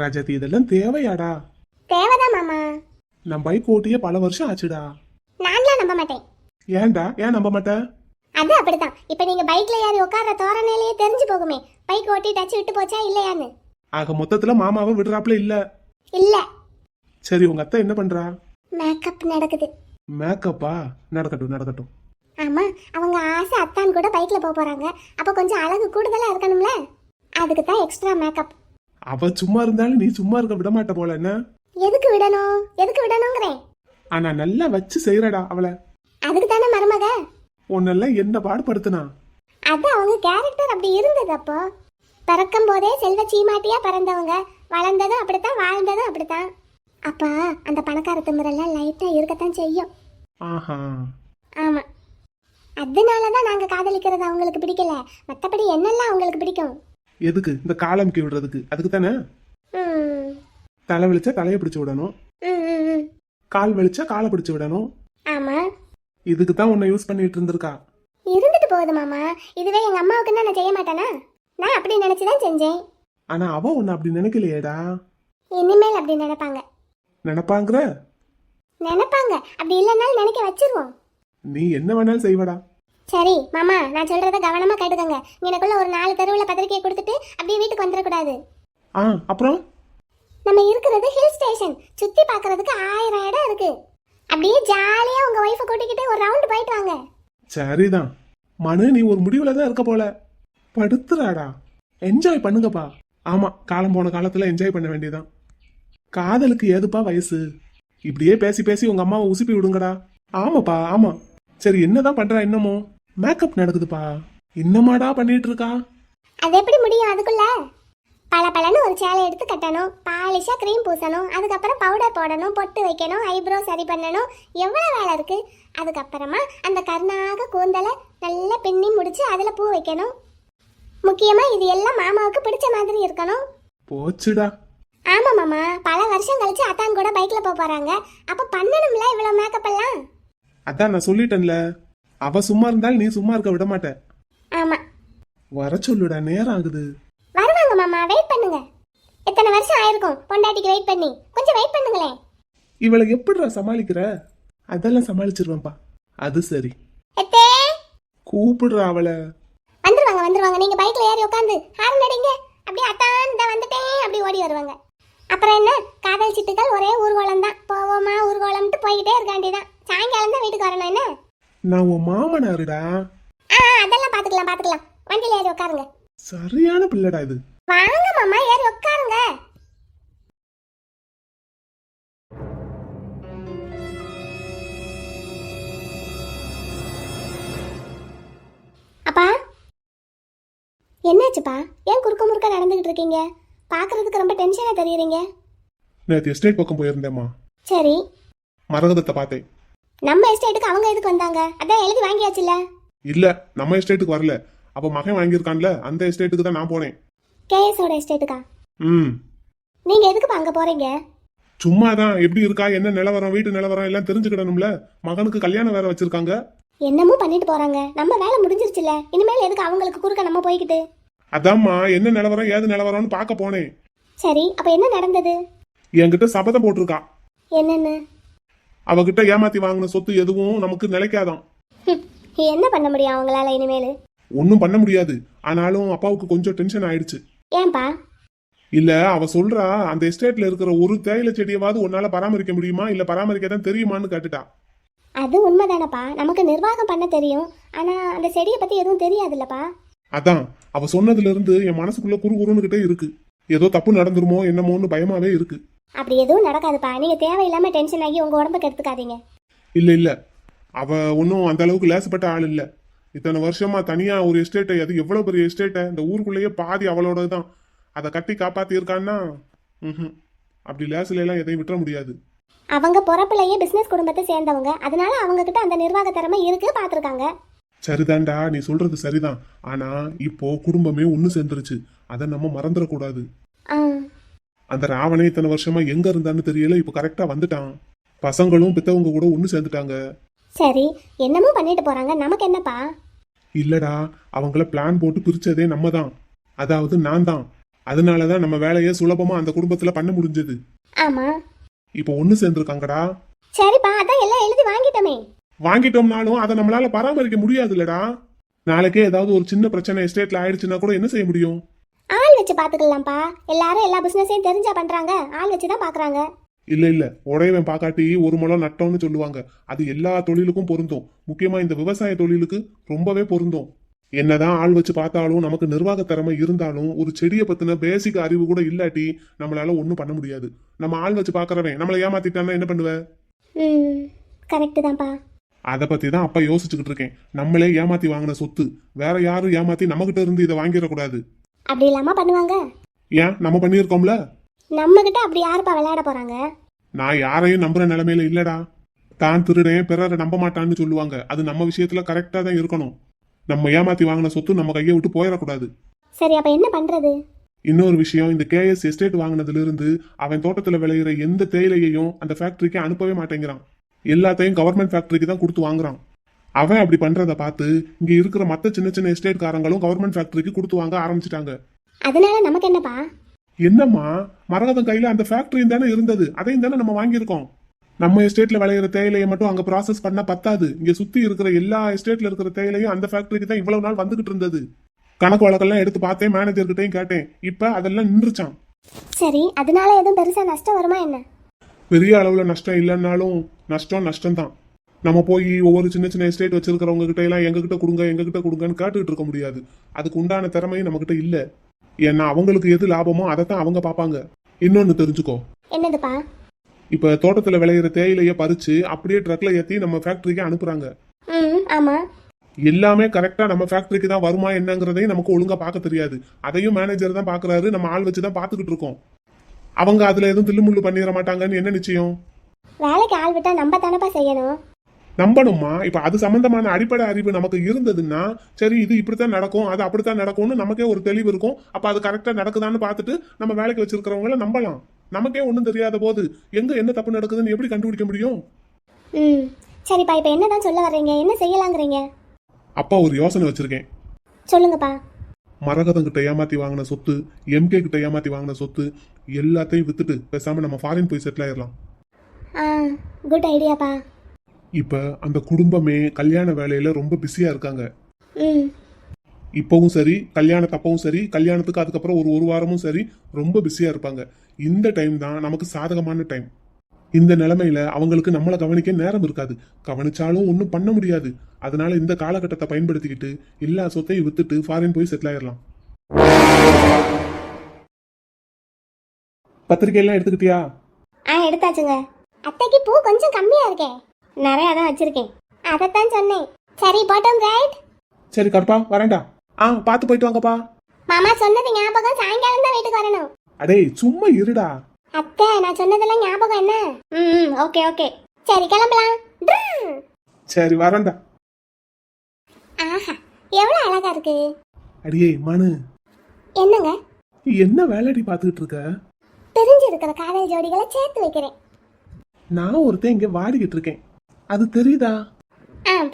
ராஜாத்தி இதெல்லாம் தேவையாடா? தேவைதான் மாமா. நான் பைக் ஓட்டியே பல வருஷம் ஆச்சுடா. நான்லாம் நம்ப மாட்டேன். ஏன்டா? ஏன் நம்ப மாட்டேன்? அது அப்படிதான். இப்ப நீங்க பைக்ல ஏறி உட்கார்ற தோரணையிலேயே தெரிஞ்சு போகுமே பைக் ஓட்டி டச் விட்டு போச்சா இல்லையான்னு. ஆக மொத்தத்துல மாமாவை விடுறாப்ல இல்ல. இல்ல. சரி, உங்க அத்தை என்ன பண்றா? மேக்கப் நடக்குது. மேக்கப்பா? நடக்கட்டும் நடக்கட்டும். ஆமா, அவங்க ஆசை அத்தான் கூட பைக்ல போறாங்க. அப்ப கொஞ்சம் அழகு கூடுதலா இருக்கணும்ல, அதுக்கு தான் எக்ஸ்ட்ரா மேக்கப். அவ சும்மா இருந்தாலும் நீ சும்மா இருக்க விட மாட்ட போல என்ன? எதுக்கு விடணும்? எதுக்கு விடணுங்கிறேன். ஆனா நல்லா வச்சு செய்யறடா அவளை. அதுக்கு தானே மருமக. உன்னெல்லாம் என்ன பாடுபடுத்தினா? அது அவங்க கேரக்டர் அப்படி இருந்தது. அப்போ பிறக்கும் போதே செல்வ சீமாட்டியா பிறந்தவங்க, வளர்ந்ததும் அப்படித்தான், வாழ்ந்ததும் அப்படித்தான். அப்ப அந்த பணக்கார திமிரெல்லாம் லைட்டா இருக்கத்தான் செய்யும். ஆஹா. ஆமா, அதனாலதான் நாங்க காதலிக்கிறது அவங்களுக்கு பிடிக்கல. மத்தபடி என்னெல்லாம் அவங்களுக்கு பிடிக்கும். எதுக்கு? இந்த காலமுக்கி விடுறதுக்கு. அதுக்கு தானே. தலை வலிச்சா தலையை பிடிச்சு விடணும், கால் வலிச்சா காலை பிடிச்சு விடணும். ஆமா, இதுக்கு தான் உன்னை யூஸ் பண்ணிட்டு இருந்திருக்கா. இருந்துட்டு போகுது மாமா. இதுவே எங்க அம்மாவுக்குன்னா நான் செய்ய மாட்டேனா? நான் அப்படி நினைச்சுதான் செஞ்சேன். ஆனா அவ உன்னை அப்படி நினைக்கலையேடா. இனிமேல் அப்படி நினைப்பாங்க. நினைப்பாங்கிற? நினைப்பாங்க. அப்படி இல்லைன்னாலும் நினைக்க வச்சிருவோம். நீ என்ன வேணாலும் செய்வடா. சரி மாமா, நான் சொல்றத கவனமா கேட்டுக்கங்க. எனக்குள்ள ஒரு 4 தெருவுல பத்திரிக்கையை கொடுத்துட்டு அப்படியே வீட்டுக்கு வந்துடக்கூடாது. அப்புறம் நம்ம இருக்கிறது ஹில் ஸ்டேஷன். சுத்தி பாக்குறதுக்கு 1000 இடம் இருக்கு. அப்படியே ஜாலியா உங்க ஒய்ஃப கூட்டிக்கிட்டு ஒரு ரவுண்ட் போயிட்டு வாங்க. சரிதான் மனு, நீ ஒரு முடிவுல தான் இருக்க போல. படுத்துறாடா. என்ஜாய் பண்ணுங்கப்பா. ஆமா, காலம் போன காலத்துல என்ஜாய் பண்ண வேண்டியதான். காதலுக்கு ஏதுப்பா வயசு? இப்படியே பேசி பேசி உங்க அம்மாவை உசுப்பி விடுங்கடா. ஆமாப்பா ஆமா. சரி, என்னதான் பண்றா? இன்னமும் மேக்கப் நடக்குதுப்பா. இன்னமாடா பண்ணிட்டு இருக்கா? அது எப்படி முடியும்? அதுக்குள்ள பல ஒரு சேலை எடுத்து கட்டணும், பாலிஷா க்ரீம் பூசணும், அதுக்கப்புறம் பவுடர் போடணும், பொட்டு வைக்கணும், ஐப்ரோ சரி பண்ணணும், எவ்வளவு வேலை இருக்கு. அதுக்கப்புறமா அந்த கருணாக கூந்தலை நல்லா பின்னி முடிச்சு அதுல பூ வைக்கணும். முக்கியமா இது எல்லாம் மாமாவுக்கு பிடிச்ச மாதிரி இருக்கணும். போச்சுடா. ஆமா மாமா, பல வருஷம் கழிச்சு அத்தான் கூட பைக்ல போறாங்க. அப்ப பண்ணணும்ல இவ்வளவு மேக்கப் எல்லாம். அதான் நான் சொல்லிட்டேன்ல, அவ சும்மா இருந்தாலும் நீ சும்மா இருக்க விட மாட்ட. ஆமா, வர சொல்லுடா, நேரம் ஆகுது. வருவாங்க மாமா, வெயிட் பண்ணுங்க. எத்தனை வருஷம் ஆயிருக்கும் பொண்டாட்டிக்கு வெயிட் பண்ணி, கொஞ்சம் வெயிட் பண்ணுங்களேன். இவளை எப்படிடா சமாளிக்கிற? அதெல்லாம் சமாளிச்சிருவேன்பா. அது சரி, எத்தே கூப்பிடுறா அவளை. வந்துருவாங்க. நீங்க பைக்ல ஏறி உட்காந்து ஹார்ன் அடிங்க. அப்படியே அத்தான் தான் வந்துட்டேன் அப்படி ஓடி வருவாங்க. அப்புறம் என்ன, காதல் சிட்டுக்கள் ஒரே ஊர்வலம் தான். போவோமா ஊர்வலம்ட்டு போய்கிட்டே இருக்காண்டிதான். சாயங்காலம் தான் வீட்டுக்கு வரணும். என்ன? நான் உன் மாமனாருடா. அதெல்லாம் பாத்துக்கலாம். வண்டியில ஏறி உட்காருங்க. சரியான பிள்ளடா இது. வாங்க மாமா, ஏறி உட்காருங்க. அப்பா, என்னாச்சுப்பா? ஏன் குறுக்க முறுக்க நடந்துகிட்டு இருக்கீங்க? பாக்குறதுக்கு ரொம்ப டென்ஷனா தெரியுறீங்க. நேற்று எஸ்டேட் பக்கம் போயிருந்தேம்மா. சரி, மரகதத்தை பார்த்தேன். நம்ம எஸ்டேட்டுக்கு அவங்க எதுக்கு வந்தாங்க? அதான் எழுதி வாங்கியாச்சுல. இல்ல, நம்ம எஸ்டேட்டுக்கு வரல. அப்ப மகன் வாங்கியிருக்கான்ல, அந்த எஸ்டேட்டுக்கு தான் நான் போனேன். கேஎஸோட எஸ்டேட்டுக்கா? ம். நீங்க எதுக்குப்பா அங்க போறீங்க? சும்மாதான். எப்படி இருக்கா, என்ன நிலவரம், வீட்டு நிலவரம் எல்லாம் தெரிஞ்சுக்கிடணும்ல. மகனுக்கு கல்யாணம் வேற வச்சிருக்காங்க. என்னமோ பண்ணிட்டு போறாங்க. நம்ம வேலை முடிஞ்சிருச்சுல, இனிமேல் எதுக்கு அவங்களுக்கு குறுக்க நம்ம போய்கிட்டு? அதாம்மா, என்ன நிலவரம் ஏது நிலவரம்னு பார்க்க போனேன். சரி, அப்ப என்ன நடந்தது? என்கிட்ட சபதம் போட்டிருக்கா. என்னன்னு? அவகிட்ட ஏமாத்தி வாங்கின சொத்து எதுவும் நமக்கு நிலைக்காதான். என்ன பண்ண முடியும் அவங்களால இனிமேல்? ஒன்னும் பண்ண முடியாது. ஆனாலும் அப்பாவுக்கு கொஞ்சம் டென்ஷன் ஆயிடுச்சு. ஏன்பா? இல்ல, அவ சொல்றா, அந்த எஸ்டேட்ல இருக்கிற ஒரு தேயிலை செடியவாது உன்னால பராமரிக்க முடியுமா, இல்ல பராமரிக்க தான் தெரியுமான்னு கேட்டுட்டா. அது உண்மைதானப்பா, நமக்கு நிர்வாகம் பண்ண தெரியும். ஆனா அந்த செடியை பத்தி எதுவும் தெரியாதுல்லப்பா. அதான் அவ சொன்னதுல இருந்து என் மனசுக்குள்ள குறுகுறுன்னுகிட்டே இருக்கு. ஏதோ தப்பு நடந்துருமோ என்னமோன்னு பயமாவே இருக்கு. அப்படி எதுவும் நடக்காதுப்பா. நீங்க தேவையில்லாம டென்ஷன் ஆகி உங்க உடம்புக்கு எடுத்துக்காதீங்க. இல்ல, அவ ஒன்னும் அந்த அளவுக்கு லேசப்பட்ட ஆள் இல்ல. இத்தனை வருஷமா தனியா ஒரு எஸ்டேட்டை, அது எவ்வளவு பெரிய எஸ்டேட்டை, இந்த ஊருக்குள்ளேயே பாதி அவளோட தான். அதை கட்டி காப்பாத்தி இருக்கான்னா அப்படி லேசில எல்லாம் எதையும் விட்டுற முடியாது. அவங்க பொறப்புலயே பிசினஸ் குடும்பத்தை சேர்ந்தவங்க, அதனால அவங்க கிட்ட அந்த நிர்வாக திறமை இருக்கு, பாத்துருக்காங்க. சரிதான்டா, நீ சொல்றது சரிதான். ஆனா இப்போ குடும்பமே ஒண்ணு சேர்ந்துருச்சு. அதை நம்ம மறந்துடக்கூடாது. அந்த ராவணே இத்தனை வருஷமா எங்க இருந்தான்னு தெரியல, இப்ப கரெக்டா வந்துட்டான். பசங்களும் பித்தவங்க கூட ஒண்ணு சேர்ந்துட்டாங்க. சரி, என்னமோ பண்ணிட்டு போறாங்க, நமக்கு என்னப்பா? இல்லடா, அவங்கள பிளான் போட்டு பிரிச்சதே நம்ம தான். அதாவது நான் தான். அதனாலதான் நம்ம வேலையை சுலபமா அந்த குடும்பத்துல பண்ண முடிஞ்சது. ஆமா. இப்போ ஒண்ணு சேர்ந்திருக்காங்கடா. சரிப்பா, அதான் எல்லாம் எழுதி வாங்கிட்டோமே. வாங்கிட்டோம்னாலும் அதை நம்மளால பராமரிக்க முடியாதுல்லடா. நாளைக்கே ஏதாவது ஒரு சின்ன பிரச்சனை எஸ்டேட்ல ஆயிடுச்சுன்னா கூட என்ன செய்ய முடியும்? ஆள் வச்சு பாத்துக்கலாம்ப்பா. எல்லாரும் எல்லா பிசினஸையும் தெரிஞ்சா பண்றாங்க, ஆள் வச்சு தான் பாக்குறாங்க. இல்ல உடையவன் பாக்காட்டி ஒரு முளம் நட்டோம்னு சொல்லுவாங்க. அது எல்லா தொழிலுக்கும் பொருந்தும். முக்கியமா இந்த விவசாய தொழிலுக்கு ரொம்பவே பொருந்தும். என்னதான் ஆள் வச்சு பார்த்தாலும் நமக்கு நிர்வாக திறமை இருந்தாலும் ஒரு செடியை பத்தின பேசிக் அறிவு கூட இல்லாட்டி நம்மளால ஒண்ணும் பண்ண முடியாது. நம்ம ஆள் வச்சு பாக்குறவன் நம்மளை ஏமாத்திட்டான்னா என்ன பண்ணுவ? கரெக்ட் தான்ப்பா. அதை பத்தி தான் அப்பா யோசிச்சுக்கிட்டு இருக்கேன். நம்மளே ஏமாத்தி வாங்கின சொத்து வேற யாரும் ஏமாத்தி நம்ம கிட்ட இருந்து இதை வாங்கிடக்கூடாது. அப்படி இல்லாம பண்ணுவாங்க. ஏன் நம்ம பண்ணியிருக்கோம்ல. நம்ம கிட்ட அப்படி யாருப்பா விளையாட போறாங்க? நான் யாரையும் நம்புற நிலைமையில இல்லடா. தான் திருடேன் பிறரை நம்ப மாட்டான்னு சொல்லுவாங்க. அது நம்ம விஷயத்துல கரெக்டா தான் இருக்கணும். நம்ம ஏமாத்தி வாங்கின சொத்து நம்ம கையை விட்டு போயிடக்கூடாது. சரி, அப்ப என்ன பண்றது? இன்னொரு விஷயம், இந்த கேஎஸ் எஸ்டேட் வாங்கினதுல இருந்து அவன் தோட்டத்துல விளையிற எந்த தேயிலையையும் அந்த ஃபேக்டரிக்கு அனுப்பவே மாட்டேங்கிறான். எல்லாத்தையும் கவர்மெண்ட் ஃபேக்டரிக்கு தான் கொடுத்து வாங்குறான். அவன் அப்படி பண்றத பார்த்து இங்க இருக்கிற மத்த சின்ன சின்ன எஸ்டேட் காரங்களும் கவர்மெண்ட் ஃபேக்டரிக்கு கொடுத்து வாங்க ஆரம்பிச்சிட்டாங்க. அதனால நமக்கு என்னப்பா? என்னம்மா, மரகதம் கையில அந்த ஃபேக்டரியும் தானே இருந்தது, அதையும் தானே நம்ம வாங்கியிருக்கோம். நம்ம எஸ்டேட்ல விளையிற தேயிலையை மட்டும் அங்க ப்ராசஸ் பண்ணா பத்தாது. இங்க சுத்தி இருக்கிற எல்லா எஸ்டேட்ல இருக்கிற தேயிலையும் அந்த ஃபேக்டரிக்கு தான் இவ்வளவு நாள் வந்துகிட்டு இருந்தது. கணக்கு வழக்கெல்லாம் எடுத்து பார்த்தேன், மேனேஜர் கிட்டையும் கேட்டேன். இப்ப அதெல்லாம் நின்றுச்சான். சரி, அதனால எதுவும் பெருசா நஷ்டம் வருமா என்ன? பெரிய அளவுல நஷ்டம் இல்லைன்னாலும் நஷ்டம் தான். நம்ம போய் ஒவ்வொரு சின்ன சின்ன எஸ்டேட் வச்சிருக்கிறவங்க கிட்ட எல்லாம் எங்ககிட்ட கொடுங்கன்னு கேட்டுக்கிட்டு இருக்க முடியாது. அதுக்கு உண்டான திறமையும் நம்ம கிட்ட இல்ல. ஏன்னா அவங்களுக்கு எது லாபமோ அதைத்தான் அவங்க பாப்பாங்க. இன்னொன்னு தெரிஞ்சுக்கோ. என்னதுப்பா? இப்ப தோட்டத்துல விளையிற தேயிலைய பறிச்சு அப்படியே ட்ரக்ல ஏத்தி நம்ம ஃபேக்டரிக்கு அனுப்புறாங்க. ஆமா. எல்லாமே கரெக்டா நம்ம ஃபேக்டரிக்கு தான் வருமா என்னங்கிறதையும் நமக்கு ஒழுங்கா பார்க்க தெரியாது. அதையும் மேனேஜர் தான் பாக்குறாரு. நம்ம ஆள் வச்சுதான் பாத்துக்கிட்டு இருக்கோம். அவங்க அதுல எதுவும் தில்லுமுள்ளு பண்ணிட மாட்டாங்கன்னு என்ன நிச்சயம்? வேலைக்கு ஆள் விட்டா நம்ம தானப்பா செய்யணும். நம்பணுமா? இப்ப அது சம்பந்தமான அடிப்படை அறிவு நமக்கு இருந்ததுன்னா சரி, இது இப்படித்தான் நடக்கும், அது அப்படித்தான் நடக்கும்னு நமக்கே ஒரு தெளிவு இருக்கும். அப்ப அது கரெக்டா நடக்குதான்னு பார்த்துட்டு நம்ம வேலைக்கு வச்சிருக்கிறவங்கள நம்பலாம். நமக்கே ஒண்ணும் தெரியாத போது எங்க என்ன தப்பு நடக்குதுன்னு எப்படி கண்டுபிடிக்க முடியும்? சரிப்பா, இப்ப என்னதான் சொல்ல வர்றீங்க? என்ன செய்யலாங்கிறீங்க? அப்பா ஒரு யோசனை வச்சிருக்கேன். சொல்லுங்கப்பா. மரகதம் கிட்ட ஏமாத்தி வாங்கின சொத்து, எம்கே கிட்ட ஏமாத்தி வாங்கின சொத்து எல்லாத்தையும் வித்துட்டு பேசாம நம்ம ஃபாரின் போய் செட்டில் ஆயிடலாம். குட் ஐடியாப்பா. இப்ப அந்த குடும்பமே கல்யாண வேலையில ரொம்ப பிஸியா இருக்காங்க. இப்பவும் சரி, கல்யாணத்தப்பவும் சரி, கல்யாணத்துக்கு அதுக்கப்புறம் ஒரு வாரமும் சரி ரொம்ப பிஸியா இருப்பாங்க. இந்த டைம் தான் நமக்கு சாதகமான டைம். இந்த நிலைமையில அவங்களுக்கு நம்மளை கவனிக்க நேரம் இருக்காது. கவனிச்சாலும் ஒன்றும் பண்ண முடியாது. அதனால இந்த காலகட்டத்தை பயன்படுத்திக்கிட்டு எல்லா சொத்தையும் வித்துட்டு ஃபாரின் போய் செட்டில் ஆயிடலாம். பத்திரிக்கை எல்லாம் எடுத்துக்கிட்டியா? எடுத்தாச்சுங்க. அத்தைக்கு பூ கொஞ்சம் கம்மியா இருக்கே, நிறைய தான் வச்சிருக்கேன். அதைத்தான் சொன்னேன். சரி, போட்டோம். ரைட். சரி கருப்பா, வரேன்டா. பார்த்து போயிட்டு வாங்கப்பா. மாமா சொன்னது ஞாபகம், சாயங்காலம் தான் வீட்டுக்கு வரணும். அடே சும்மா இருடா. அத்தை, நான் சொன்னதெல்லாம் ஞாபகம் என்ன? Okay okay. சரி, கிளம்பலாம். சரி, வரேன்டா. ஆஹா, எவ்வளவு அழகா இருக்கு. அடியே மனு, என்னங்க? என்ன வேலைடி பாத்துக்கிட்டு இருக்க? தெரிஞ்சிருக்கிற காதல் ஜோடிகளை சேர்த்து வைக்கிறேன். நான் ஒருத்தன் இங்க வாடிக்கிட்டு இருக்கேன், அது தெரியுதா?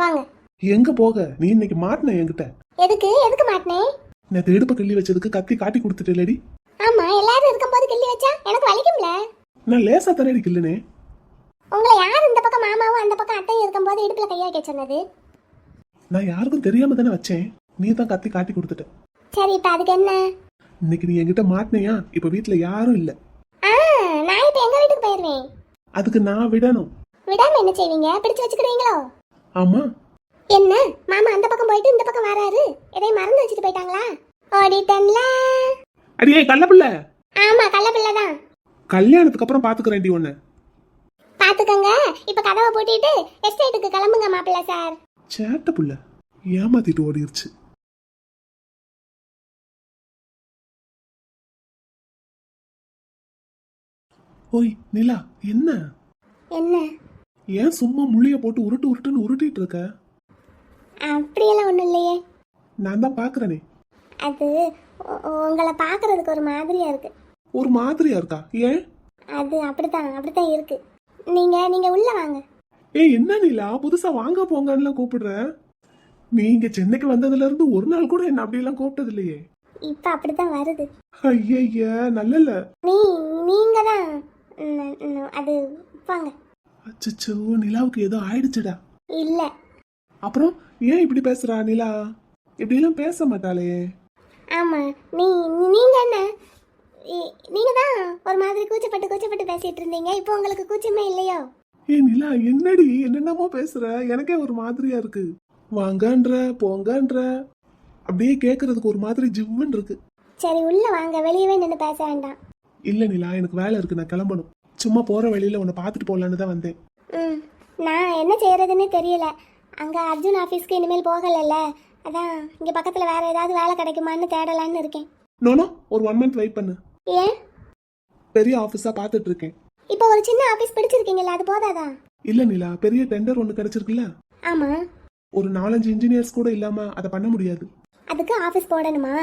போங்க. எங்க போக? நீ இன்னைக்கு மாட்டின என்கிட்ட. எதுக்கு மாட்டினேன்? நேத்து இடுப்பு கிள்ளி வச்சதுக்கு கத்தி காட்டி கொடுத்துட்டேலடி. ஆமா, எல்லாரும் இருக்கும்போது கிள்ளி வச்சா எனக்கு வலிக்கும்ல. நான் லேசா தரடி கிள்ளுனே. உங்களை யார் இந்த பக்கம் மாமாவும் அந்த பக்கம் அத்தையும் இருக்கும்போது இடுப்புல கைய வைக்க சொன்னது? நான் யாருக்கும் தெரியாம தானே வச்சேன். நீ தான் கத்தி காட்டி கொடுத்துட்ட. சரி, இப்ப அதுக்கு என்ன? இன்னைக்கு நீ என்கிட்ட மாட்டினியா? இப்ப வீட்டுல யாரும் இல்ல. நான் இப்ப எங்க வீட்டுக்கு போயிருவேன். அதுக்கு நான் விடணும். விடாம என்ன செய்வீங்க? பிடிச்சு வச்சுக்கிறீங்களோ? ஆமா. என்ன மாமா அந்த பக்கம் போயிட்டு இந்த பக்கம் வராரு? எதையும் மறந்து வச்சுட்டு போயிட்டாங்களா? ஓடிட்டன்ல. அடியே கள்ளப்பிள்ள. ஆமா, கள்ளப்பிள்ளை தான். கல்யாணத்துக்கு அப்புறம் பாத்துக்கிறேன்டி ஒண்ணு. பாத்துக்கங்க. இப்ப கதவை பூட்டிட்டு எஸ்டேட்டுக்கு கிளம்புங்க மாப்பிள்ள சார். சேட்ட புள்ள ஏமாத்திட்டு ஓடிருச்சு. ஓய் நிலா, என்ன என்ன? ஏன் சும்மா முள்ளிய போட்டு உருட்டுன்னு உருட்டிட்டு இருக்க? அப்படியெல்லாம் ஒண்ணும் இல்லையே. நான் தான் பாக்குறேனே. அது உங்களை பாக்குறதுக்கு ஒரு மாதிரியா இருக்கு. ஒரு மாதிரியா இருக்கா? ஏன்? அது அப்படித்தான் இருக்கு. நீங்க உள்ள வாங்க. ஏய், என்ன நிலா புதுசா வாங்க போங்கன்னு கூப்பிடுற? நீங்க சென்னைக்கு வந்ததுல இருந்து ஒரு நாள் கூட என்ன அப்படி எல்லாம் கூப்பிட்டது இல்லையே. இப்போ அப்படித்தான் வருது. ஐய நல்லல. நீங்க தான் அது வாங்க. அச்சச்சோ, நிலாவுக்கு ஏதோ ஆயிடுச்சுடா. இல்லை அப்புறம் ஏன் இப்படி பேசுறா நிலா? இப்படி எல்லாம் பேச மாட்டாளே. ஆமாம் நீங்க என்ன நீங்க தான் ஒரு மாதிரி கூச்சப்பட்டு பேசிட்டு இருந்தீங்க. இப்போ உங்களுக்கு கூச்சமே இல்லையோ? நிலா என்னடி என்னென்னமோ பேசுற? எனக்கே ஒரு மாதிரியா இருக்கு. வாங்கன்ற போங்கன்ற அப்படியே கேக்குறதுக்கு ஒரு மாதிரி ஜிவ்வுன்னு இருக்கு. சரி உள்ள வாங்க, வெளியவே நின்று பேச வேண்டாம். இல்ல நிலா, எனக்கு வேலை இருக்கு, நான் கிளம்பணும். சும்மா போற வழியில உன்னை பார்த்துட்டு போலான்னு தான் வந்தேன். நான் என்ன செய்யறதுன்னு தெரியல. அங்க அர்ஜுன் ஆஃபீஸ்க்கு இனிமேல் போகலைல்ல, அதான் இங்க பக்கத்துல வேற ஏதாவது வேலை கிடைக்குமான்னு தேடலான்னு இருக்கேன். நோனோ, ஒரு 1 month வெயிட் பண்ணு. ஏன்? பெரிய ஆபீஸா பார்த்துட்டு இருக்கேன். இப்போ ஒரு சின்ன ஆபீஸ் பிடிச்சிருக்கீங்கல்ல, அது போதாதா? இல்ல நிலா, பெரிய டெண்டர் ஒன்று கிடைச்சிருக்குல்ல. ஆமா. ஒரு 4-5 இன்ஜினியர்ஸ் கூட இல்லாம அதை பண்ண முடியாது. அதுக்கு ஆபீஸ் போடணுமா?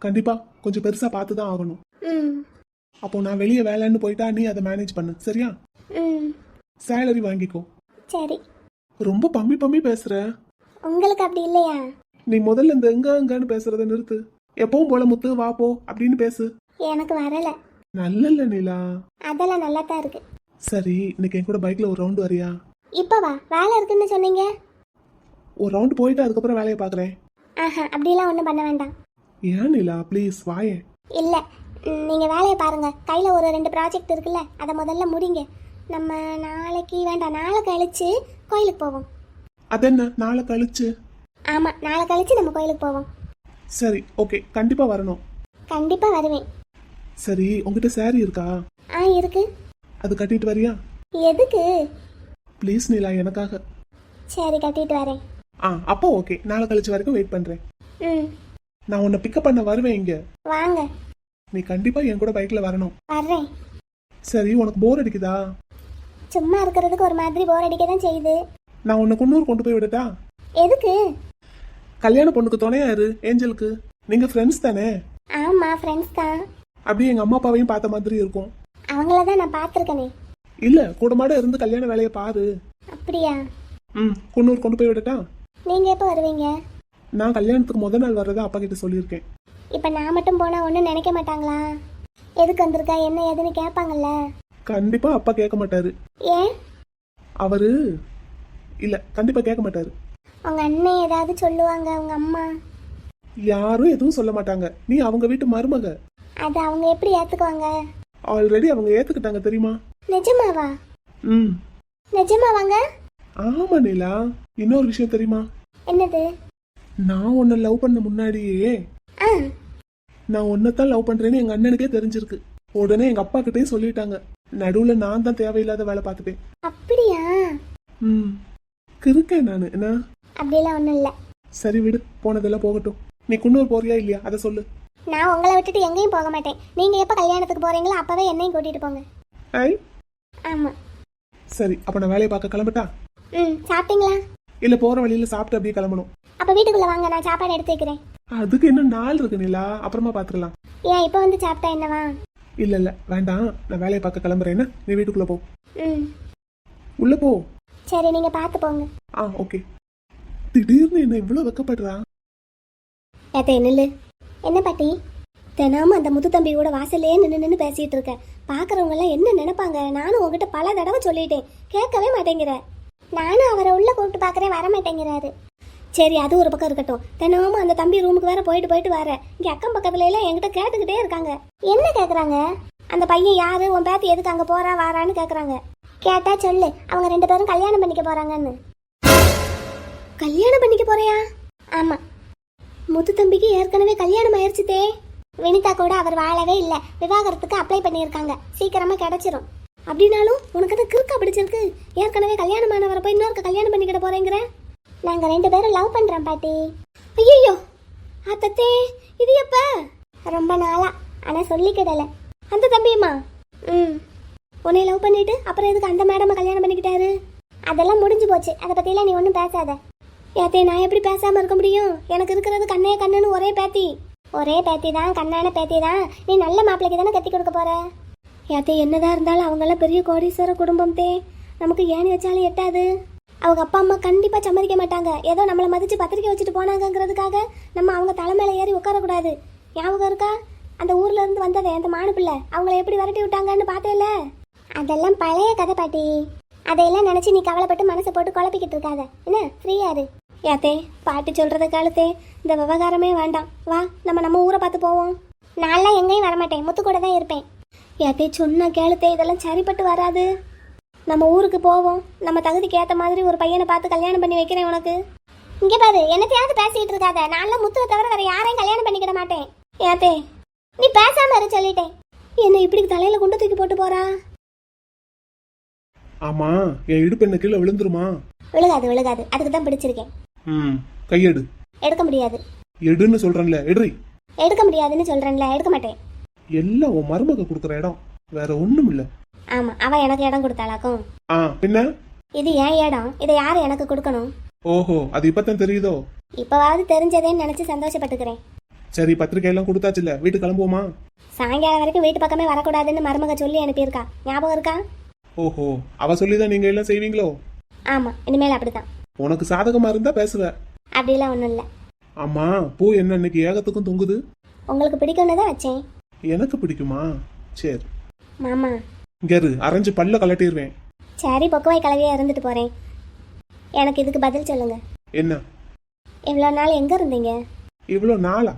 கண்டிப்பா கொஞ்சம் பெருசா பார்த்து தான் ஆகணும். அப்போ நான் வெளியே வேலைன்னு போயிட்டா நீ அதை மேனேஜ் பண்ணு, சரியா? சேலரி வாங்கிக்கோ. சரி. ரொம்ப பம்மி பேசுற. உங்களுக்கு அப்படி இல்லையா? நீ முதல்ல இந்த எங்கன்னு பேசுறத நிறுத்து. எப்பவும் போல முத்து வா போ அப்படின்னு பேசு. எனக்கு வரல. நல்ல நிலா. அதெல்லாம் நல்லா தான் இருக்கு. சரி, இன்னைக்கு என் கூட பைக்ல ஒரு ரவுண்ட் வரியா? இப்ப வா, வேலை இருக்குன்னு சொன்னீங்க. ஒரு ரவுண்ட் போயிட்டு அதுக்கப்புறம் வேலையை பாக்குறேன். ஆஹா, அப்படிலாம் ஒன்றும் பண்ண வேண்டாம். ஏன் நிலா, ப்ளீஸ் வாயே. இல்ல, நீங்க வேலையை பாருங்க. கையில ஒரு 2 ப்ராஜெக்ட் இருக்குல்ல, அதை முதல்ல முடிங்க. நம்ம நாளைக்கு வேண்டாம், நாளை கழிச்சு கோயிலுக்கு போவோம். அது என்ன நாளை கழிச்சு? ஆமா, நாளை கழிச்சு நம்ம கோயிலுக்கு போவோம். சரி ஓகே, கண்டிப்பா வரணும். கண்டிப்பா வருவேன். சரி, உங்ககிட்ட saree இருக்கா? இருக்கு. அது கட்டிட்டு வரியா? எதுக்கு? ப்ளீஸ் நிலா, எனக்காக. சரி, கட்டிட்டு வரேன். அப்போ ஓகே, நாளை கழிச்சு வரைக்கும் வெயிட் பண்றேன். நான் உன்னை பிக்கப் பண்ண வருவேன் இங்க. வாங்க. நீ கண்டிப்பா என் கூட பைக்ல வரணும். வர்றேன். சரி, உனக்கு போர் அடிக்குதா? சும்மா இருக்கிறதுக்கு ஒரு மாதிரி போர் அடிக்க தான் செய்யுது. நான் உன்னை குன்னூர் கொண்டு போய் விடட்டா? எதுக்கு? கல்யாண பொண்ணுக்கு துணையா இரு, ஏஞ்சலுக்கு. நீங்க ஃப்ரெண்ட்ஸ் தானே? ஆமா, ஃப்ரெண்ட்ஸ் தான். அப்படியே எங்க அம்மா அப்பாவையும் பார்த்த மாதிரி இருக்கும். அவங்கள தான் நான் பார்த்துருக்கனே. இல்ல, கூடமாட இருந்து கல்யாண வேலையை பாரு. அப்படியா? குன்னூர் கொண்டு போய் விடட்டா? நீங்க எப்போ வருவீங்க? நான் கல்யாணத்துக்கு முதல் நாள் வர்றதா அப்பா கிட்ட சொல்லியிருக்கேன். இப்ப நான் மட்டும் போனா ஒன்றும் நினைக்க மாட்டாங்களா? எதுக்கு வந்திருக்கா என்ன ஏதுன்னு கேட்பாங்கல்ல? கண்டிப்பா அப்பா கேட்க மாட்டாரு. ஏன்? அவரு இல்ல, கண்டிப்பா கேட்க மாட்டாரு. உங்க அண்ணன் ஏதாவது சொல்லுவாங்க, உங்க அம்மா? யாரும் எதுவும் சொல்ல மாட்டாங்க. நீ அவங்க வீட்டு மருமக. அது அவங்க எப்படி ஏத்துக்குவாங்க? ஆல்ரெடி அவங்க ஏத்துக்கிட்டாங்க தெரியுமா? நிஜமாவா? நிஜமாவாங்க? ஆமா நிலா. இன்னொரு விஷயம் தெரியுமா? என்னது? நான் உன்னை லவ் பண்ண முன்னாடியே நான் உன்னைத்தான் லவ் பண்றேன்னு எங்க அண்ணனுக்கே தெரிஞ்சிருக்கு. உடனே எங்க அப்பா கிட்டயும் சொல்லிட்டாங்க. நடுவுல நான் தான் தேவையில்லாத வேலை பார்த்துட்டேன். அப்படியா? கிருக்கேன் நானு. என்ன? அப்படியெல்லாம் ஒண்ணும் இல்ல. சரி விடு, போனதெல்லாம் போகட்டும். நீ குன்னூர் போறியா இல்லையா அதை சொல்லு. நான் உங்களை விட்டுட்டு எங்கேயும் போக மாட்டேன். நீங்க எப்ப கல்யாணத்துக்கு போறீங்களோ அப்பவே என்னையும் கூட்டிட்டு போங்க. ஆமா. சரி, அப்ப நான் வேலையை பார்க்க கிளம்பட்டா? சாப்பிட்டீங்களா? இல்ல, போற வழியில சாப்பிட்டு அப்படியே கிளம்பணும். அப்ப வீட்டுக்குள்ள வாங்க, நான் சாப்பாடு எடுத்து வைக்கிறேன். அதுக்கு இன்னும் நாள் இருக்கு நிலா, அப்புறமா பாத்துக்கலாம். ஏன் இப்ப வந்து சாப்பிட்டா என்னவா? இல்ல வேண்டாம், நான் வேலையை பார்க்க கிளம்புறேன். நீ வீட்டுக்குள்ள போ. உள்ள போ. சரி, நீங்க பாத்து போங்க. ஓகே. திடீர்னு என்ன இவ்வளவு வெக்கப்படுறா? ஏத்தே நில்லு. என்ன பாட்டி? தினமும் அந்த முத்து தம்பி கூட வாசல்லே நின்று பேசிட்டு இருக்க. பாக்குறவங்க எல்லாம் என்ன நினைப்பாங்க? நானும் உங்ககிட்ட பல தடவை சொல்லிட்டேன், கேட்கவே மாட்டேங்கிற. நானும் அவரை உள்ள கூப்பிட்டு பாக்குறேன், வர மாட்டேங்கிறாரு. சரி, அது ஒரு பக்கம் இருக்கட்டும். தினமும் அந்த தம்பி ரூமுக்கு வேற போயிட்டு வர. இங்க அக்கம் பக்கத்துல எல்லாம் என்கிட்ட கேட்டுக்கிட்டே இருக்காங்க. என்ன கேக்குறாங்க? அந்த பையன் யாரு, உன் பேத்தி எதுக்கு அங்க போறா வாரான்னு கேக்குறாங்க. கேட்டா சொல்லு, அவங்க 2 பேரும் கல்யாணம் பண்ணிக்க போறாங்கன்னு. கல்யாணம் பண்ணிக்க போறியா? ஆமா. முத்து தம்பிக்கு ஏற்கனவே கல்யாணம் ஆயிடுச்சுதே. வினிதா கூட அவர் வாழவே இல்லை, விவாகரத்துக்கு அப்ளை பண்ணியிருக்காங்க. சீக்கிரமா கிடைச்சிரும். அப்படின்னாலும் உனக்கு அது கிறுக்கா பிடிச்சிருக்கு. ஏற்கனவே கல்யாணமானவரை போய் இன்னொரு கல்யாணம் பண்ணிக்கிட போறேங்கிற. நாங்க 2 பேரும் லவ் பண்றோம் பாட்டி. ஐயோ அத்தே, இது எப்ப? ரொம்ப நாளா, ஆனா சொல்லிக்கிடல. அந்த தம்பியம்மா உன்னை லவ் பண்ணிட்டு அப்புறம் எதுக்கு அந்த மேடம் கல்யாணம் பண்ணிக்கிட்டாரு? அதெல்லாம் முடிஞ்சு போச்சு, அதை பத்தியெல்லாம் நீ ஒன்றும் பேசாத. ஏத்தே, நான் எப்படி பேசாம இருக்க முடியும்? எனக்கு இருக்கிறது கண்ணே கண்ணுன்னு ஒரே பேத்தி. ஒரே பேத்தி தான், கண்ணான பேத்தி தான். நீ நல்ல மாப்பிள்ளைக்கு தானே கட்டி கொடுக்க போற. ஏத்தே, என்னதான் இருந்தாலும் அவங்கெல்லாம் பெரிய கோடீஸ்வர குடும்பம் தே. நமக்கு ஏணி வச்சாலும் எட்டாது. அவங்க அப்பா அம்மா கண்டிப்பா சம்மதிக்க மாட்டாங்க. ஏதோ நம்மளை மதிச்சு பத்திரிக்கை வச்சுட்டு போனாங்கிறதுக்காக நம்ம அவங்க தலை மேல ஏறி உட்காரக்கூடாது. ஞாபகம் இருக்கா? அந்த ஊர்ல இருந்து வந்ததே அந்த மானு பிள்ளை, அவங்கள எப்படி விரட்டி விட்டாங்கன்னு பார்த்தேல? அதெல்லாம் பழைய கதை பாட்டி. அதையெல்லாம் நினைச்சு நீ கவலைப்பட்டு மனசை போட்டு குழப்பிக்கிட்டு இருக்காத. என்ன ஃப்ரீயா இரு. யாத்தே, பாட்டி சொல்றத கழுத்தே, இந்த விவகாரமே வேண்டாம். வா, நம்ம ஊரை பார்த்து போவோம். நான்லாம் எங்கேயும் வரமாட்டேன், முத்து கூட தான் இருப்பேன். யாத்தே சொன்ன கேளுத்தே, இதெல்லாம் சரிப்பட்டு வராது. நம்ம ஊருக்கு போவோம். நம்ம தகுதிக்கு ஏற்ற மாதிரி ஒரு பையனை பார்த்து கல்யாணம் பண்ணி வைக்கிறேன் உனக்கு. இங்கே பாரு, என்னத்தையாவது பேசிட்டு இருக்காத. நான்லாம் முத்துவை தவிர வேற யாரையும் கல்யாணம் பண்ணிக்கிட மாட்டேன். யாத்தே, நீ பேசாம இரு சொல்லிட்டேன். என்ன இப்படி தலையில கொண்டு தூக்கி போட்டு போறா? ஆமா, என் இடுப்பு என்ன கீழே விழுந்துருமா? விழுகாது, அதுக்கு தான் பிடிச்சிருக்கேன். கையெடு. எடுக்க முடியாது. எடுன்னு சொல்றேன்ல, எடுறி. எடுக்க முடியாதுன்னு சொல்றேன்ல, எடுக்க மாட்டேன். எல்லாம் உன் மருமக கொடுக்குற இடம், வேற ஒண்ணும் இல்ல. ஆமா, அவ எனக்கு இடம் கொடுத்தாளாக்கும். பின்ன இது ஏன் இடம், இதை யாரு எனக்கு கொடுக்கணும்? ஓஹோ, அது இப்பதான் தெரியுதோ? இப்பவாவது தெரிஞ்சதேன்னு நினைச்சு சந்தோஷப்பட்டுக்கிறேன். சரி, பத்திரிக்கை எல்லாம் கொடுத்தாச்சுல, வீட்டுக்கு கிளம்புவோமா? சாயங்காலம் வரைக்கும் வீட்டு பக்கமே வரக்கூடாதுன்னு மருமக சொல்லி அனுப்பியிருக்கா, ஞாபகம் இருக்கா? ஓஹோ, அவ சொல்லிதான் நீங்க எல்லாம் செய்வீங்களோ? ஆமா, இனிமேல் அப்படிதான். உனக்கு சாதகமா இருந்தா பேசுவ. அப்படிலாம் ஒண்ணும் இல்ல. ஆமா, பூ என்ன இன்னைக்கு ஏகத்துக்கும் தொங்குது? உங்களுக்கு பிடிக்கும்னு தான் வச்சேன். எனக்கு பிடிக்குமா? சரி மாமா, இங்கரு அரைஞ்சு பல்ல கலட்டிடுவேன். சரி, பொக்குவாய் கலவையா இருந்துட்டு போறேன். எனக்கு இதுக்கு பதில் சொல்லுங்க. என்ன? இவ்வளோ நாள் எங்க இருந்தீங்க? இவ்வளோ நாளா?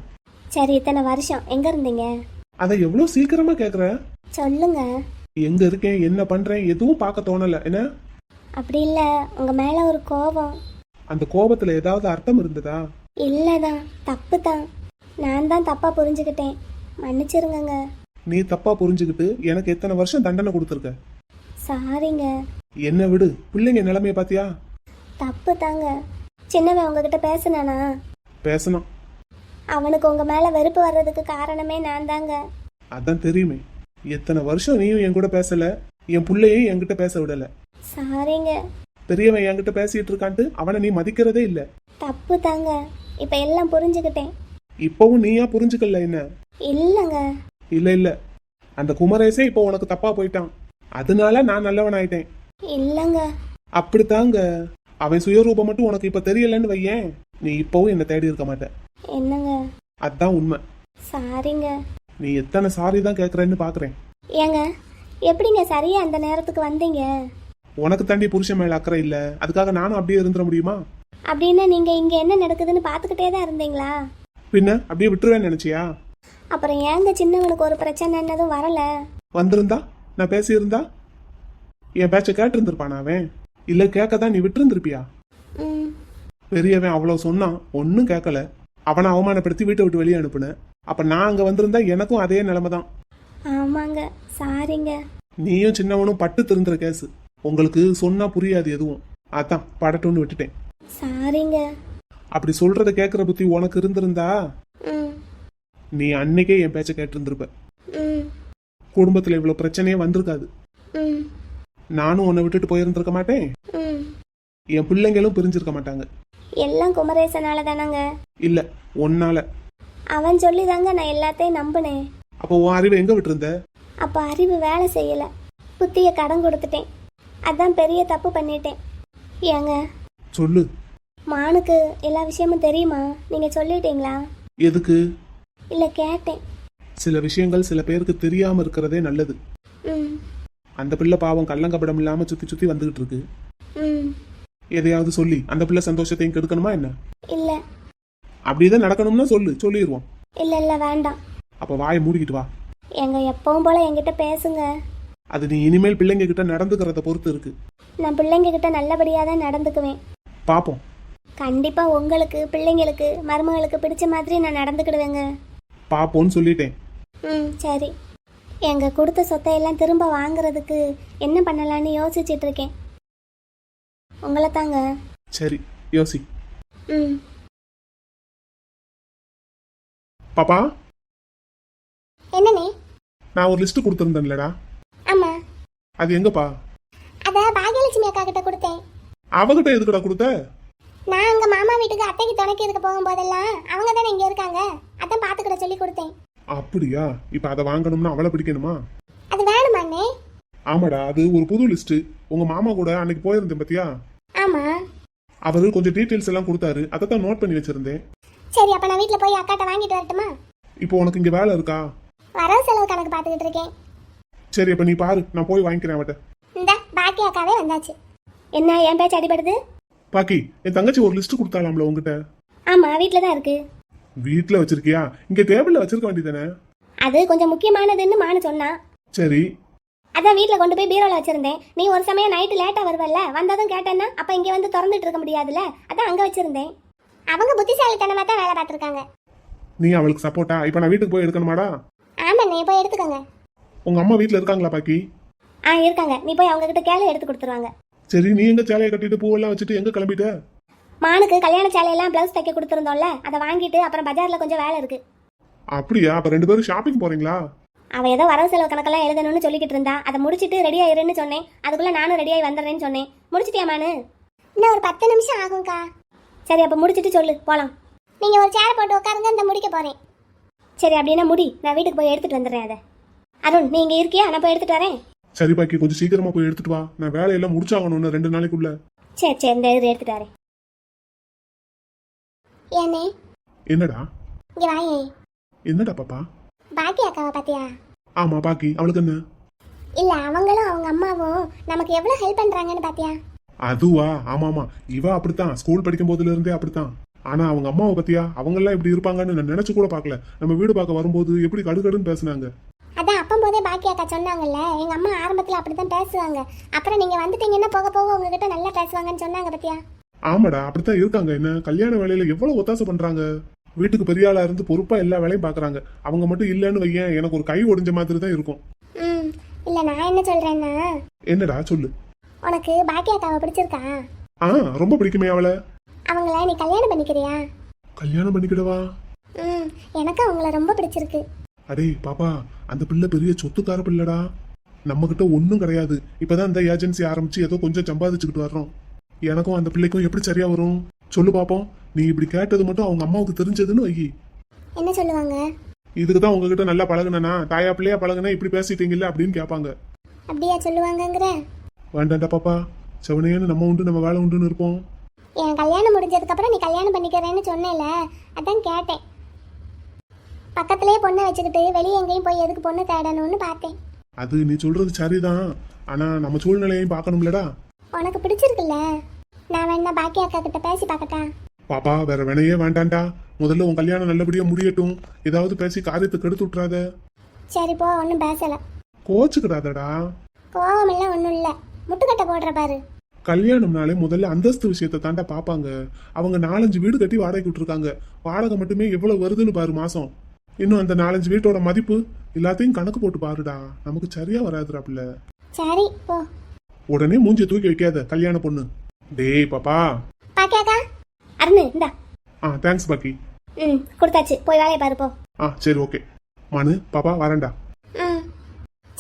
சரி, இத்தனை வருஷம் எங்க இருந்தீங்க? அதை எவ்வளவு சீக்கிரமா கேக்குற? சொல்லுங்க. எங்க இருக்கேன், என்ன பண்றேன், எதுவும் பார்க்க தோணல. என்ன? அப்படி இல்ல, உங்க மேல ஒரு கோபம். அந்த கோபத்துல ஏதாவது அர்த்தம் இருந்ததா? இல்லதான், தப்பு தான். நான் தான் தப்பா புரிஞ்சுக்கிட்டேன், மன்னிச்சிருங்க. நீ தப்பா புரிஞ்சுக்கிட்டு எனக்கு எத்தனை வருஷம் தண்டனை கொடுத்துருக்க. சாரிங்க. என்ன விடு, பிள்ளைங்க நிலைமைய பாத்தியா? தப்பு தாங்க. சின்னவன் உங்ககிட்ட பேசுனானா? பேசணும். அவனுக்கு உங்க மேல வெறுப்பு வர்றதுக்கு காரணமே நான் தாங்க. அதான் தெரியுமே. எத்தனை வருஷம் நீயும் என் கூட பேசல, என் பிள்ளையும் என்கிட்ட பேச விடல. சாரிங்க. பெரியவன் என்கிட்ட பேசிட்டு இருக்கான்ட்டு அவனை நீ மதிக்கிறதே இல்ல. தப்பு தாங்க, இப்ப எல்லாம் புரிஞ்சுக்கிட்டேன். இப்பவும் நீயா புரிஞ்சுக்கல? என்ன? இல்லங்க. இல்ல, அந்த குமரேசே இப்போ உனக்கு தப்பா போயிட்டான், அதனால நான் நல்லவன் ஆயிட்டேன். இல்லங்க. அப்படித்தாங்க. அவன் சுயரூபம் மட்டும் உனக்கு இப்ப தெரியலன்னு வையேன், நீ இப்பவும் என்ன தேடி இருக்க மாட்ட. என்னங்க? அதான் உண்மை. சாரிங்க. நீ எத்தனை சாரி தான் கேக்குறேன்னு பாக்குறேன். ஏங்க, எப்படிங்க சரியா அந்த நேரத்துக்கு வந்தீங்க? உனக்கு தாண்டி புருஷன் மேல அக்கறை இல்ல, அதுக்காக நானும் அப்படியே இருந்துட முடியுமா? அப்படின்னா நீங்க இங்க என்ன நடக்குதுன்னு பாத்துக்கிட்டே தான் இருந்தீங்களா? பின்ன அப்படியே விட்டுருவேன்னு நினைச்சியா? அப்புறம் ஏங்க சின்னவனுக்கு ஒரு பிரச்சனைன்னதும் வரல? வந்திருந்தா, நான் பேசியிருந்தா என் பேச்ச கேட்டு இருந்திருப்பான் அவன். இல்ல கேட்கதான் நீ விட்டு இருந்திருப்பியா? பெரியவன் அவ்வளவு சொன்னான், ஒன்னும் கேட்கல. அவனை அவமானப்படுத்தி வீட்டை விட்டு வெளியே அனுப்புனேன். அப்ப நான் அங்க வந்திருந்தா எனக்கும் அதே நிலைமை தான். ஆமாங்க, சாரிங்க. நீயும் சின்னவனும் பட்டு திருந்துற கேஸ். உங்களுக்கு சொன்னா புரியாது எதுவும், அதான் படட்டும்னு விட்டுட்டேன். சாரிங்க. அப்படி சொல்றத கேட்கற புத்தி உனக்கு இருந்திருந்தா நீ அன்னைக்கே என் பேச்ச கேட்டு இருந்திருப்ப. குடும்பத்துல இவ்வளவு பிரச்சனையே வந்திருக்காது. நானும் உன்னை விட்டுட்டு போயிருந்திருக்க மாட்டேன், என் பிள்ளைங்களும் பிரிஞ்சிருக்க மாட்டாங்க. எல்லாம் குமரேசனால தானங்க? இல்ல, உன்னால. அவன் சொல்லி தாங்க நான் எல்லாத்தையும் நம்பினேன். அப்போ உன் அறிவை எங்க விட்டுருந்த? அப்ப அறிவு வேலை செய்யல, புத்திய கடன் கொடுத்துட்டேன். அதான் பெரிய தப்பு பண்ணிட்டேன். ஏங்க சொல்லு. மானுக்கு எல்லா விஷயமும் தெரியுமா? நீங்க சொல்லிட்டீங்களா? எதுக்கு? இல்ல, கேட்டேன். சில விஷயங்கள் சில பேருக்கு தெரியாம இருக்கிறதே நல்லது. அந்த பிள்ளை பாவம் கள்ளங்கபடம் இல்லாம சுத்தி சுத்தி வந்துகிட்டு இருக்கு. எதையாவது சொல்லி அந்த பிள்ளை சந்தோஷத்தையும் கெடுக்கணுமா என்ன? இல்ல. அப்படிதான் நடக்கணும்னா சொல்லிடுவோம். இல்ல வேண்டாம். அப்ப வாயை மூடிக்கிட்டு வா. எங்க எப்பவும் போல என்கிட்ட பேசுங்க. அது நீ இனிமேல் பிள்ளைங்க கிட்ட நடந்துக்கிறத பொறுத்து இருக்கு. நான் பிள்ளைங்க கிட்ட நல்லபடியா தான் நடந்துக்குவேன். பாப்போம். கண்டிப்பா உங்களுக்கு, பிள்ளைங்களுக்கு, மருமகளுக்கு பிடிச்ச மாதிரி நான் நடந்துக்கிடுவேங்க. பாப்போன்னு சொல்லிட்டேன். சரி. எங்க கொடுத்த சொத்தை எல்லாம் திரும்ப வாங்குறதுக்கு என்ன பண்ணலான்னு யோசிச்சுட்டு இருக்கேன். உங்களை தாங்க. சரி, யோசி. பாப்பா, என்னனே? நான் ஒரு லிஸ்ட் கொடுத்திருந்தேன்லடா. ஆமா. அது எங்கப்பா? அத பாகியலட்சுமி அக்கா கிட்ட கொடுத்தேன். அவகிட்ட எதுக்குடா கொடுத்த? நான் அங்க மாமா வீட்டுக்கு அத்தைக்கு துணைக்கு இருக்க போகும்போதெல்லாம் அவங்க தானே இங்க இருக்காங்க, அதான் பாத்துக்கிட சொல்லி கொடுத்தேன். அப்படியா? இப்ப அதை வாங்கணும்னா அவளை பிடிக்கணுமா? அது வேணுமாண்ணே? ஆமாடா, அது ஒரு புது லிஸ்ட். உங்க மாமா கூட அன்னைக்கு போயிருந்தேன் பாத்தியா? ஆமா. அவரு கொஞ்சம் டீடைல்ஸ் எல்லாம் கொடுத்தாரு, அதை தான் நோட் பண்ணி வச்சிருந்தேன். சரி, அப்ப நான் வீட்ல போய் அக்காட்ட வாங்கிட்டு வரட்டுமா? இப்போ உனக்கு இங்க வேலை இருக்கா? வரவு செலவு கணக்கு பார்த்துக்கிட்டு இருக்கேன். சரி அப்ப நீ பாரு, நான் போய் வாங்கிக்கிறேன் அவட்ட. இந்த பாக்கி அக்காவே வந்தாச்சு. என்ன என் பேச்சு அடிபடுது? பாக்கி, என் தங்கச்சி ஒரு லிஸ்ட் கொடுத்தாலாம்ல உங்ககிட்ட? ஆமா, வீட்டில் தான் இருக்கு. வீட்டுல வச்சிருக்கியா? இங்க டேபிள்ல வச்சிருக்க வேண்டியதானே? அது கொஞ்சம் முக்கியமானதுன்னு மானு சொன்னா. சரி. அதான் வீட்டில் கொண்டு போய் பீரோல வச்சிருந்தேன். நீ ஒரு சமயம் நைட்டு லேட்டா வருவல்ல, வந்ததும் கேட்டேன்னா அப்ப இங்க வந்து திறந்துட்டு இருக்க முடியாதுல்ல, அதான் அங்க வச்சிருந்தேன். அவங்க புத்திசாலித்தனமா தான் வேலை பார்த்துருக்காங்க. நீ அவளுக்கு சப்போர்ட்டா? இப்ப நான் வீட்டுக்கு போய் எடுக்கணுமாடா? ஆமா, நீ போய் எடுத்துக்கோங்க. உங்க அம்மா வீட்டுல இருக்காங்களா பாக்கி? இருக்காங்க. நீ போய் அவங்க கிட்ட கேளு, எடுத்து கொடுத்துருவாங்க. சரி, நீ எங்க சேலையை கட்டிட்டு பூவெல்லாம் வச்சுட்டு எங்க கிளம்பிட்ட? மானுக்கு கல்யாண சேலையெல்லாம் பிளவுஸ் தைக்க கொடுத்துருந்தோம்ல, அதை வாங்கிட்டு அப்புறம் பஜார்ல கொஞ்சம் வேலை இருக்கு. அப்படியா? அப்ப 2 பேரும் ஷாப்பிங் போறீங்களா? அவ ஏதோ வரவு செலவு கணக்கெல்லாம் எழுதணும்னு சொல்லிக்கிட்டு இருந்தா, அதை முடிச்சிட்டு ரெடியா இருன்னு சொன்னேன். அதுக்குள்ள நானும் ரெடியாகி வந்துடுறேன்னு சொன்னேன். முடிச்சிட்டியா மானு? இன்னும் ஒரு 10 நிமிஷம் ஆகும்க்கா. சரி, அப்ப முடிச்சிட்டு சொல்லு, போலாம். நீங்க ஒரு சேர் போட்டு உட்காருங்க, இந்த முடிக்க போறேன். சரி, அப்படின்னா முடி, நான் வீட்டுக்கு போய் எடுத்துட்டு வந்துடுறேன். அதை அருண், நீ இங்க இருக்கியா? நான் போய் எடுத்துட்டு வரேன். சரி பாக்கி, கொஞ்சம் சீக்கிரமா போய் எடுத்துட்டு வா. நான் வேலையெல்லாம் முடிச்சாகணும் 2 நாளைக்குள்ள. சரி சரி, இந்த இது எடுத்துட்டு வரேன். ஏனே? என்னடா? இங்க வாயே. என்னடா பாப்பா? பாக்கி அக்காவை பாத்தியா? ஆமா பாக்கி, அவளுக்கு என்ன? இல்ல, அவங்களும் அவங்க அம்மாவும் நமக்கு எவ்வளவு ஹெல்ப் பண்றாங்கன்னு பாத்தியா? அதுவா? ஆமாமா, இவ அப்படித்தான். ஸ்கூல் படிக்கும் போதுல இருந்தே அப்படித்தான். ஆனா அவங்க அம்மாவை பத்தியா? அவங்க எல்லாம் இப்படி இருப்பாங்கன்னு நான் நினைச்சு கூட பாக்கல. நம்ம வீடு பார்க்க வரும்போது எப்படி கடுகடுன்னு பேசுனாங்க. அதான் அப்பம் போதே பாக்கி அக்கா சொன்னாங்கல்ல, எங்க அம்மா ஆரம்பத்துல அப்படித்தான் பேசுவாங்க, அப்புறம் நீங்க வந்துட்டீங்கன்னா போக போக உங்ககிட்ட நல்லா பேசுவாங்கன்னு சொன்னாங்க பாத்தியா? ஆமாடா, அப்படித்தான் இருக்காங்க. என்ன கல்யாண வேலையில எவ்வளவு ஒத்தாசை பண்றாங்க. வீட்டுக்கு பெரிய ஆளா இருந்து பொறுப்பா எல்லா வேலையும் பாக்குறாங்க. அவங்க மட்டும் இல்லன்னு வையேன், எனக்கு ஒரு கை ஒடிஞ்ச மாதிரி தான் இருக்கும். இல்ல, நான் என்ன சொல்றேன்னா. என்னடா சொல்லு. உனக்கு பாக்கி அக்காவை பிடிச்சிருக்கா? ரொம்ப பிடிக்குமே அவளை. அவங்கள நீ கல்யாணம் பண்ணிக்கிறியா? கல்யாணம் பண்ணிக்கிடவா? எனக்கு அவங்கள ரொம்ப பிடிச்சிருக்கு. அடே பாப்பா, அந்த பிள்ளை பெரிய சொத்துக்கார பிள்ளடா. நம்ம கிட்ட ஒன்னும் கிடையாது. இப்பதான் இந்த ஏஜென்சி ஆரம்பிச்சு ஏதோ கொஞ்சம் சம்பாதிச்சுக்கிட்டு வர்றோம். எனக்கும் அந்த பிள்ளைக்கும் எப்படி சரியா வரும் சொல்லு பாப்போம். நீ இப்படி கேட்டது மட்டும் அவங்க அம்மாவுக்கு தெரிஞ்சதுன்னு வை. என்ன சொல்லுவாங்க? இதுக்குதான் உங்ககிட்ட நல்லா பழகுனா, தாயா பிள்ளையா பழகுனா இப்படி பேசிட்டீங்கல்ல அப்படின்னு கேட்பாங்க. அப்படியா சொல்லுவாங்கங்கிற? வேண்டாண்டா பாப்பா, செவனையானு நம்ம உண்டு நம்ம வேலை உண்டுன்னு இருப்போம். என் கல்யாணம் முடிஞ்சதுக்கு அப்புறம் நீ கல்யாணம் பண்ணிக்கிறேன்னு சொன்னேல, அதான் கேட்டேன். பக்கத்திலேயே பொண்ணை வச்சுக்கிட்டு வெளியே எங்கேயும் போய் எதுக்கு பொண்ணு தேடணும்னு பார்த்தேன். அது நீ சொல்றது சரிதான், ஆனா நம்ம சூழ்நிலையையும் பார்க்கணும்லடா. உனக்கு பிடிச்சிருக்குல்ல, நான் வேணா பாக்கி அக்கா கிட்ட பேசி பார்க்கட்டா? பாப்பா, வேற வேணையே வேண்டாண்டா. முதல்ல உன் கல்யாணம் நல்லபடியா முடியட்டும். ஏதாவது பேசி காரியத்தை கெடுத்து விட்டுறாத. சரி போ, ஒன்றும் பேசல. கோச்சுக்கிடாதடா. கோவம் எல்லாம் ஒன்றும் இல்லை, முட்டுக்கட்டை போடுற பாரு. கல்யாணம்னாலே முதல்ல அந்தஸ்து விஷயத்தை தாண்டா பாப்பாங்க. அவங்க 4-5 வீடு கட்டி வாடகை விட்டுருக்காங்க. வாடகை மட்டுமே எவ்வளவு வருதுன்னு பாரு மாசம். இன்னும் அந்த 4-5 வீட்டோட மதிப்பு எல்லாத்தையும் கணக்கு போட்டு பாருடா. நமக்கு சரியா வராதுடா பிள்ளை. சரி போ. உடனே மூஞ்சி தூக்கி வைக்காத கல்யாண பொண்ணு. டேய் பாப்பா. பாக்கி அக்கா. அருண் இந்தா. தேங்க்ஸ் பாக்கி. கொடுத்தாச்சு, போய் வேலையை பாரு போ. சரி ஓகே. மனு பாப்பா வரேன்டா.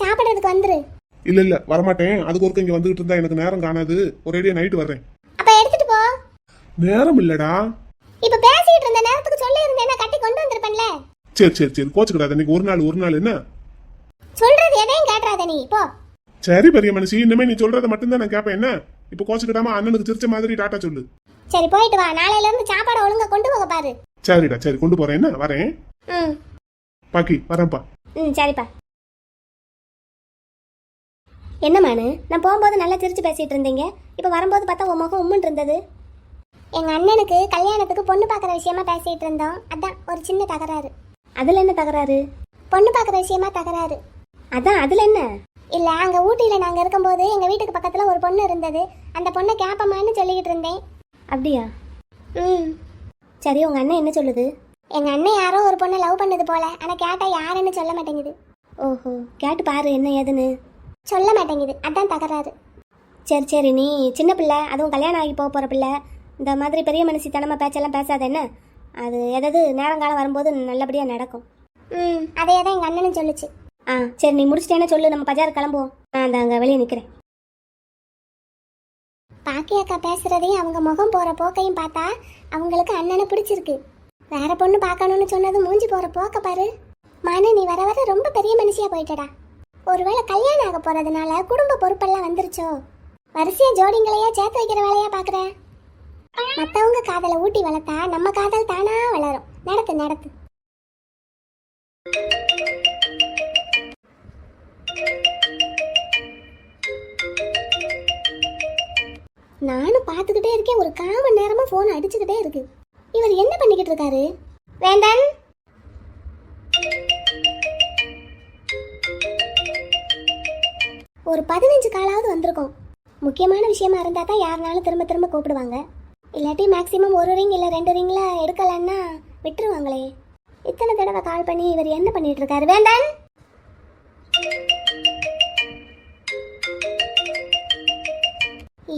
சாப்பிடுறதுக்கு வந்துரு. இல்ல வரமாட்டேன். அதுக்கு ஒருக்க இங்க வந்துகிட்டு இருந்தா எனக்கு நேரம் காணாது. ஒரேடியா நைட்டு வர்றேன். அப்ப எடுத்துட்டு போ. நேரம் இல்லடா. இப்ப பேசிட்டு இருந்த நேரத்துக்கு சொல்லி இருந்தேன்னா கட்டி கொண்டு வந்திருப்பேன்ல. சரி கோச்சுக்கிடாத. இன்னைக்கு ஒரு நாள் என்ன சொல்றது எதையும் கேட்றாத நீ போ. சரி பெரிய மனுஷி, இனிமே நீ சொல்றத மட்டும்தான் நான் கேட்பேன். என்ன இப்ப கோச்சுக்கிடாம அண்ணனுக்கு சிரிச்ச மாதிரி டாட்டா சொல்லு. சரி போயிட்டு வா. நாளையில இருந்து சாப்பாடு ஒழுங்கா கொண்டு போக பாரு. சரிடா, சரி கொண்டு போறேன். என்ன வரேன். பாக்கி வரேன்ப்பா. சரிப்பா. என்ன மானு, நான் போகும்போது நல்லா சிரிச்சு பேசிட்டு இருந்தீங்க, இப்ப வரும்போது பார்த்தா உன் முகம் உம்முன்னு இருந்தது. எங்க அண்ணனுக்கு கல்யாணத்துக்கு பொண்ணு பாக்குற விஷயமா பேசிட்டு இருந்தோம், அதான் ஒரு சின்ன தகராறு. அதுல என்ன தகராறு? பொண்ணு பாக்குற விஷயமா தகராறு. அதான் அதுல என்ன? இல்ல, அங்க ஊட்டியில நாங்க இருக்கும்போது எங்க வீட்டுக்கு பக்கத்துல ஒரு பொண்ணு இருந்தது. அந்த பொண்ணை கேப்பமான்னு சொல்லிக்கிட்டு இருந்தேன். அப்படியா? சரி, உங்க அண்ணன் என்ன சொல்லுது? எங்க அண்ணன் யாரோ ஒரு பொண்ணை லவ் பண்ணது போல, ஆனா கேட்டா யாருன்னு சொல்ல மாட்டேங்குது. ஓஹோ, கேட்டு பாரு என்ன ஏதுன்னு. சொல்ல மாட்டேங்குது, அதான் தகராறு. சரி நீ சின்ன பிள்ளை, அதுவும் கல்யாணம் ஆகி போற பிள்ளை, இந்த மாதிரி பெரிய மனுஷித்தனமா பேச்செல்லாம் பேசாத என்ன. அது எதாவது நேரங்காலம் வரும்போது நல்லபடியா நடக்கும். அதே தான் எங்க அண்ணனும் சொல்லுச்சு. சரி நீ முடிச்சிட்டேன்னு சொல்லு, நம்ம பஜார் கிளம்புவோம். நான் அங்க வெளியே நிக்கிறேன். பாக்கி அக்கா பேசுறதையும் அவங்க முகம் போற போக்கையும் பார்த்தா அவங்களுக்கு அண்ணனை பிடிச்சிருக்கு. வேற பொண்ணு பார்க்கணும்னு சொன்னது மூஞ்சி போற போக்க பாரு. மனு, நீ வர வர ரொம்ப பெரிய மனுஷியா போயிட்டடா. ஒருவேளை கல்யாணம் ஆக போறதுனால குடும்ப பொறுப்பெல்லாம் வந்துருச்சோ? வரிசையா ஜோடிங்களையா சேர்த்து வைக்கிற வேலையா பாக்குற? மத்தவங்க காதலை ஊட்டி வளர்த்தா நம்ம காதல் தானா வளரும். நடத்து நானும் பார்த்துக்கிட்டே இருக்கேன், ஒரு 1/4 மணி நேரமா ஃபோன் அடிச்சுக்கிட்டே இருக்கு. இவர் என்ன பண்ணிக்கிட்டு இருக்காரு? வேந்தன், ஒரு 15 காலாவது வந்திருக்கும். முக்கியமான விஷயமா இருந்தா தான் யாருனாலும் திரும்ப திரும்ப கூப்பிடுவாங்க. இல்லாட்டி மேக்ஸிமம் 1 ரிங் இல்லை 2 ரிங்ல எடுக்கலன்னா விட்டுருவாங்களே. இத்தனை தடவை கால் பண்ணி இவர் என்ன பண்ணிட்டு இருக்காரு? வேந்தன்,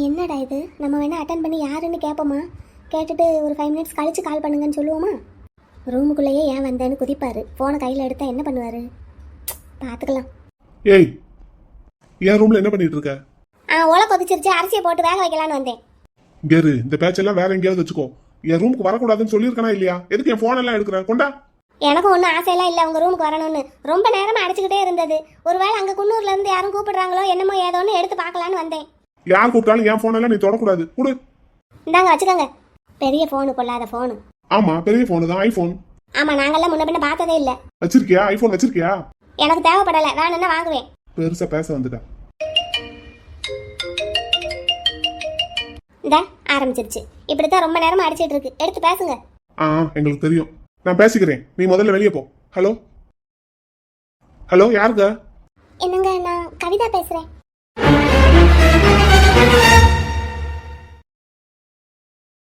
என்னடா இது? நம்ம வேணா அட்டன் பண்ணி யாருன்னு கேட்போமா? கேட்டுட்டு ஒரு 5 மினிட்ஸ் கழிச்சு கால் பண்ணுங்கன்னு சொல்லுவோமா? ரூமுக்குள்ளேயே ஏன் வந்தேன்னு குதிப்பாரு. ஃபோனை கையில் எடுத்தா என்ன பண்ணுவாரு? பார்த்துக்கலாம். ஏய், என் ரூம்ல என்ன பண்ணிட்டு இருக்க? ஓலை கொதிச்சிருச்சு, அரிசியை போட்டு வேக வைக்கலான்னு வந்தேன். கேரு, இந்த பேச்செல்லாம் வேற எங்கேயாவது வச்சுக்கோ. என் ரூமுக்கு வரக்கூடாதுன்னு சொல்லியிருக்கனா இல்லையா? எதுக்கு என் போன் எல்லாம் எடுக்கிறேன்? கொண்டா. எனக்கும் ஒன்றும் ஆசையெல்லாம் இல்லை உங்கள் ரூமுக்கு வரணும்னு. ரொம்ப நேரமாக அடிச்சுக்கிட்டே இருந்தது. ஒருவேளை அங்கே குன்னூர்ல இருந்து யாரும் கூப்பிடுறாங்களோ என்னமோ ஏதோன்னு எடுத்து பார்க்கலான்னு வந்தேன். யார் கூப்பிட்டாலும் என் போன் எல்லாம் நீ தொடக்கூடாது. கொடு. இந்தாங்க வச்சுக்கோங்க. பெரிய ஃபோனு, கொள்ளாத ஃபோனு. ஆமா, பெரிய போனு தான், ஐபோன். ஆமாம், நாங்கள்லாம் முன்ன பின்ன பார்த்ததே இல்லை. வச்சிருக்கியா? ஐபோன் வச்சிருக்கியா? எனக்கு தேவைப்படலை, வேணும்னா வாங்குவேன். பெருசா பேச வந்துட்டா. இந்த ஆரம்பிச்சிருச்சு. இப்படித்தான் ரொம்ப நேரமா அடிச்சிட்டு இருக்கு. எடுத்து பேசுங்க. எங்களுக்கு தெரியும். நான் பேசிக்கிறேன், நீ முதல்ல வெளியே போ. ஹலோ ஹலோ, யாருங்க? என்னங்க, நான் கவிதா பேசுறேன்.